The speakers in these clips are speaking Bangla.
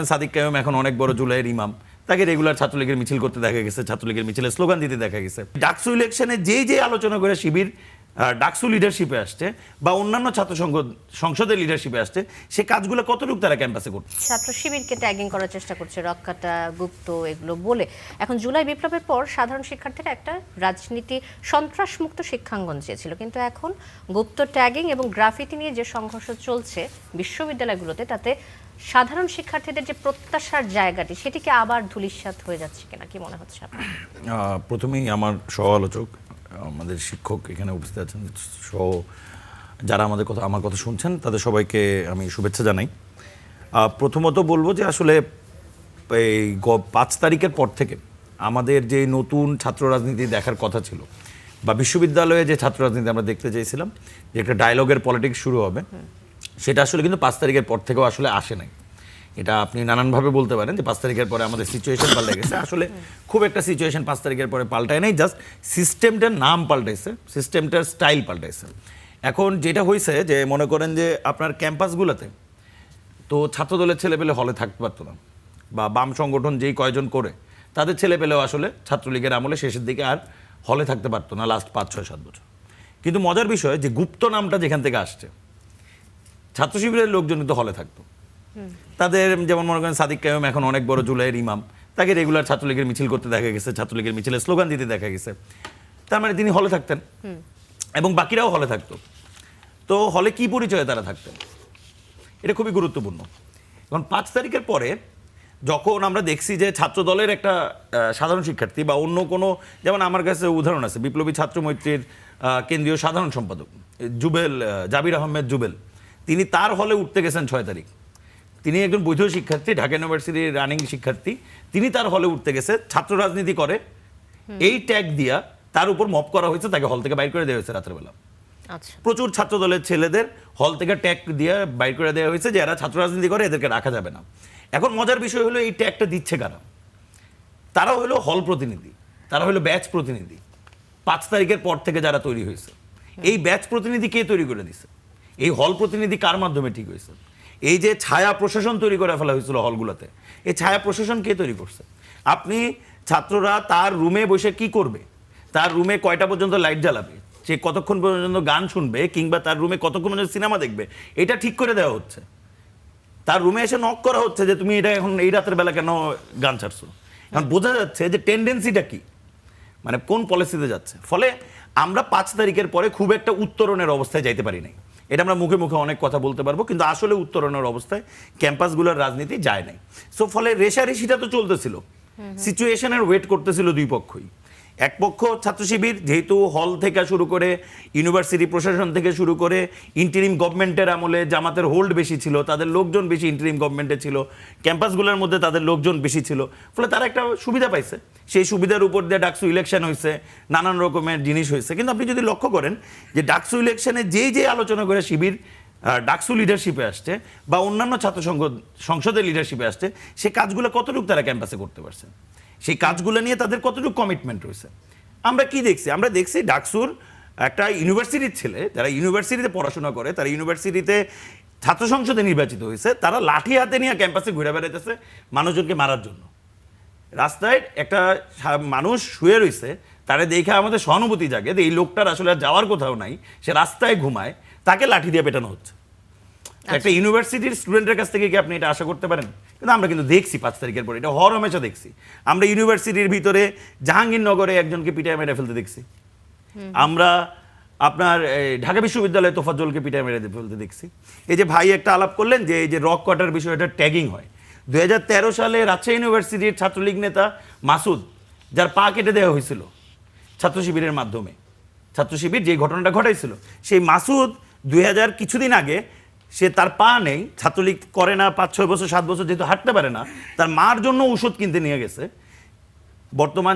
সাদিক কায়ুম এখন অনেক বড় জুলাইয়ের ইমাম, তাকে রেগুলার ছাত্রলীগের মিছিল করতে দেখা গেছে, ছাত্রলীগের মিছিলে স্লোগান দিতে দেখা গেছে। ডাকসু ইলেকশনে যে আলোচনা করে শিবির ডাকসু লিডারশিপে আসছে বা অন্যান্য ছাত্র সংসদের লিডারশিপে আসছে, সে কাজগুলো কতটুকু তারা ক্যাম্পাসে করছে। ছাত্র শিবিরকে ট্যাগিং করার চেষ্টা করছে, রক্ষাটা গুপ্ত এগুলো বলে। এখন জুলাই বিপ্লবের পর সাধারণ শিক্ষার্থীরা একটা রাজনীতি সন্ত্রাসমুক্ত শিক্ষাঙ্গন চেয়েছিল, কিন্তু এখন গুপ্ত ট্যাগিং এবং গ্রাফিতি নিয়ে যে সংঘর্ষ চলছে বিশ্ববিদ্যালয়গুলোতে, তাতে সাধারণ শিক্ষার্থীদের যে প্রত্যাশার জায়গাটি সেটিকে আবার ধূলিসাৎ হয়ে যাচ্ছে কিনা, কি মনে হচ্ছে আপনার? প্রথমেই আমার সহ আলোচক, আমাদের শিক্ষক এখানে উপস্থিত আছেন সহ যারা আমার কথা শুনছেন, তাদের সবাইকে আমি শুভেচ্ছা জানাই। প্রথমত বলবো যে আসলে এই 5 তারিখের পর থেকে আমাদের যে নতুন ছাত্র রাজনীতি দেখার কথা ছিল বা বিশ্ববিদ্যালয়ে যে ছাত্র রাজনীতি আমরা দেখতে চাইছিলাম, যে একটা ডায়লগের পলিটিক্স শুরু হবে, সেটা আসলে কিন্তু 5 তারিখের পর থেকেও আসলে আসে নাই। এটা আপনি নানানভাবে বলতে পারেন যে 5 তারিখের পরে আমাদের সিচুয়েশন পাল্টে গেছে। আসলে খুব একটা সিচুয়েশন 5 তারিখের পরে পাল্টায় নাই, জাস্ট সিস্টেমটার নাম পাল্টাইছে, সিস্টেমটার স্টাইল পাল্টাইছে। এখন যেটা হয়েছে যে মনে করেন যে আপনার ক্যাম্পাসগুলোতে তো ছাত্রদলের ছেলেপেলে হলে থাকতে পারতো না, বা বাম সংগঠন যেই কয়জন করে তাদের ছেলেপেলেও আসলে ছাত্রলীগের আমলে শেষের দিকে আর হলে থাকতে পারতো না লাস্ট 5-6-7 বছর। কিন্তু মজার বিষয় যে গুপ্ত নামটা যেখান থেকে আসছে, ছাত্র শিবিরের লোকজন কিন্তু হলে থাকতো। তাদের যেমন মনে করেন সাদিক কায়ুম এখন অনেক বড় জুলাইয়ের ইমাম, তাকে রেগুলার ছাত্রলীগের মিছিল করতে দেখা গেছে, ছাত্রলীগের মিছিলে স্লোগান দিতে দেখা গেছে। তার মানে তিনি হলে থাকতেন এবং বাকিরাও হলে থাকতো। তো হলে কি পরিচয়ে তারা থাকতেন, এটা খুবই গুরুত্বপূর্ণ। এখন 5 তারিখের পরে যখন আমরা দেখছি যে ছাত্র দলের একটা সাধারণ শিক্ষার্থী বা অন্য কোনো, যেমন আমার কাছে উদাহরণ আছে বিপ্লবী ছাত্র মৈত্রীর কেন্দ্রীয় সাধারণ সম্পাদক জুবেল, জাবির আহমেদ জুবেল, তিনি তার হলে উঠতে গেছেন 6 তারিখ। তিনি একজন বৈধ শিক্ষার্থী, ঢাকা ইউনিভার্সিটির রানিং শিক্ষার্থী, তিনি তার হলে উঠতে গেছে, ছাত্র রাজনীতি করে এই ট্যাগ দিয়া তার উপর মপ করা হয়েছে, তাকে হল থেকে বাইর করে দেওয়া হয়েছে রাত্রেবেলা। প্রচুর ছাত্র দলের ছেলেদের হল থেকে ট্যাগ দিয়ে বাইর করে দেওয়া হয়েছে যে এরা ছাত্র রাজনীতি করে, এদেরকে রাখা যাবে না। এখন মজার বিষয় হলো এই ট্যাগটা দিচ্ছে কারা? তারা হলো হল প্রতিনিধি, তারা হলো ব্যাচ প্রতিনিধি। 5 তারিখের পর থেকে যারা তৈরি হয়েছে, এই ব্যাচ প্রতিনিধি কে তৈরি করে দিছে? এই হল প্রতিনিধি কার মাধ্যমে ঠিক হয়েছে? এই যে ছায়া প্রশাসন তৈরি করে ফেলা হয়েছিল হলগুলোতে, এই ছায়া প্রশাসন কে তৈরি করছে? আপনি ছাত্ররা তার রুমে বসে কি করবে, তার রুমে কয়টা পর্যন্ত লাইট জ্বালাবে, সে কতক্ষণ পর্যন্ত গান শুনবে, কিংবা তার রুমে কতক্ষণ পর্যন্ত সিনেমা দেখবে, এটা ঠিক করে দেওয়া হচ্ছে। তার রুমে এসে নক করা হচ্ছে যে তুমি এটা এখন এই রাতের বেলা কেন গান ছাড়ছো। এখন বোঝা যাচ্ছে যে টেন্ডেন্সিটা কি, মানে কোন পলিসিতে যাচ্ছে। ফলে আমরা 5 তারিখের পরে খুব একটা উত্তরণের অবস্থায় যাইতে পারি নাই। এটা আমরা মুখে মুখে অনেক কথা বলতে পারবো, কিন্তু আসলে উত্তরণের অবস্থায় ক্যাম্পাসগুলোর রাজনীতি যায় নাই। সো ফলে রেশারেশিটা তো চলতেছিল, সিচুয়েশনের ওয়েট করতেছিল দুই পক্ষই। এক পক্ষ ছাত্র শিবির, যেহেতু হল থেকে শুরু করে ইউনিভার্সিটি প্রশাসন থেকে শুরু করে ইন্টারিম গভর্নমেন্টের আমলে জামাতের হোল্ড বেশি ছিল, তাদের লোকজন বেশি ইন্টারিম গভর্নমেন্টে ছিল, ক্যাম্পাসগুলোর মধ্যে তাদের লোকজন বেশি ছিল, ফলে তারা একটা সুবিধা পাইছে। সেই সুবিধার উপর দিয়ে ডাকসু ইলেকশন হয়েছে, নানান রকমের জিনিস হয়েছে। কিন্তু আপনি যদি লক্ষ্য করেন যে ডাকসু ইলেকশনে যে আলোচনা করে শিবির ডাকসু লিডারশিপে আসছে বা অন্যান্য ছাত্র সংসদের লিডারশিপে আসছে, সে কাজগুলো কতটুকু তারা ক্যাম্পাসে করতে পারছে, সেই কাজগুলো নিয়ে তাদের কতটুকু কমিটমেন্ট রয়েছে। আমরা কি দেখছি? আমরা দেখছি ডাকসুর একটা ইউনিভার্সিটির ছেলে, যারা ইউনিভার্সিটিতে পড়াশোনা করে, তারা ইউনিভার্সিটিতে ছাত্র সংসদে নির্বাচিত হয়েছে, তারা লাঠি হাতে নিয়ে ক্যাম্পাসে ঘুরে বেড়াইতেছে মানুষজনকে মারার জন্য। রাস্তায় একটা মানুষ শুয়ে রয়েছে, তারা দেখে আমাদের সহানুভূতি জাগে যে এই লোকটার আসলে আর যাওয়ার কোথাও নাই, সে রাস্তায় ঘুমায়, তাকে লাঠি দিয়ে পেটানো হচ্ছে। একটা ইউনিভার্সিটির স্টুডেন্টের কাছ থেকে কি আপনি এটা আশা করতে পারেন? কিন্তু আমরা কিন্তু দেখছি 5 তারিখের পরে এটা হর হামেশা দেখছি। আমরা ইউনিভার্সিটির ভিতরে জাহাঙ্গীরনগরে একজনকে পিটায় মেরে ফেলতে দেখছি, আমরা আপনার ঢাকা বিশ্ববিদ্যালয়ে তোফাজ্জলকে পিটায় মেরে ফেলতে দেখছি। এই যে ভাই একটা আলাপ করলেন যে এই যে রক কোয়ার্টার বিষয়টা ট্যাগিং হয়, 2013 সালে রাজশাহী ইউনিভার্সিটির ছাত্রলীগ নেতা মাসুদ, যার পা কেটে দেওয়া হয়েছিল ছাত্র শিবিরের মাধ্যমে, ছাত্র শিবির যে ঘটনাটা ঘটাইছিল, সেই মাসুদ 2000 কিছুদিন আগে, সে তার পা নেই, ছাত্রলীগ করে না, 5-6 বছর 7 বছর যেহেতু হাঁটতে পারে না, তার মার জন্য ওষুধ কিনতে নিয়ে গেছে বর্তমান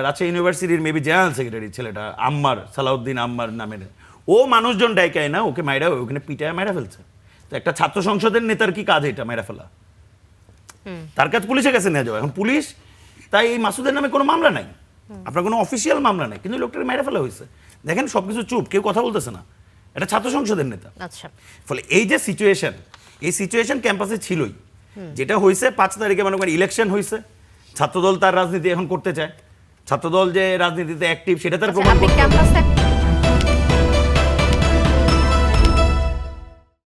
রাজশাহী ইউনিভার্সিটির মেবি জেনারেল সেক্রেটারি ছেলেটা আম্মার, সালাউদ্দিন আম্মার নামের, ও মানুষজন ডাইকায় না, ওকে মাইরা ওখানে পিটায় মাইরা ফেলছে। তো একটা ছাত্র সংসদের নেতার কি কাজ এটা মাইরা ফেলা? তার কাছে পুলিশের কাছে নিয়ে যাওয়া। এখন পুলিশ, তাই এই মাসুদের নামে কোনো মামলা নাই, আপনার কোনো অফিসিয়াল মামলা নাই, কিন্তু লোকটাকে মাইরা ফেলা হয়েছে। দেখেন সবকিছু চুপ, কেউ কথা বলতেছে না, এটা ছাত্র সংসদের নেতা। ফলে এই যে সিচুয়েশন, এই সিচুয়েশন ক্যাম্পাসে ছিলই। যেটা হয়েছে 5 তারিখে মনে করেন ইলেকশন হয়েছে, ছাত্রদল তার রাজনীতি এখন করতে চায়, ছাত্রদল যে রাজনীতিতে অ্যাক্টিভ সেটা তার প্রমাণ আপনি করতে হবে। ক্যাম্পাসে